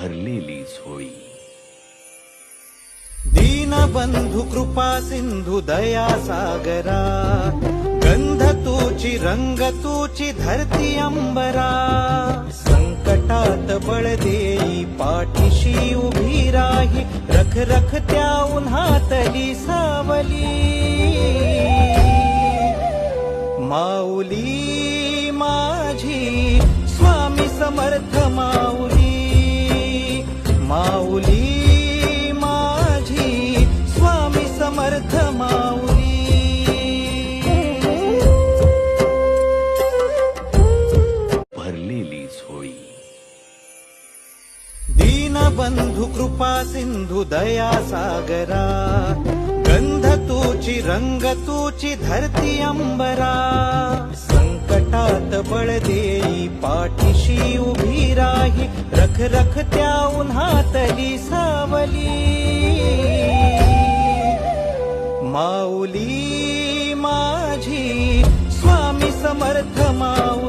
भरलेली झोळी. दीनबंधु कृपा सिंधु दया सागरा, गंध तूची रंग तूची धरती अंबरा. संकटात बळ देई पाठीशी उभी राही, रख रख त्या उन्हातली सावली. माऊली माझी स्वामी समर्थ माऊली, माऊली माझी स्वामी समर्थ माऊली. भरलेली झोळी. दीनबंधु कृपा सिंधु दया सागरा, गंध तूची रंग तूची धरती अंबरा. संकटात बळ देई पाठीशी उभी राही, रख रख त्या उन्हातली सावली. माऊली माझी स्वामी समर्थ माऊली.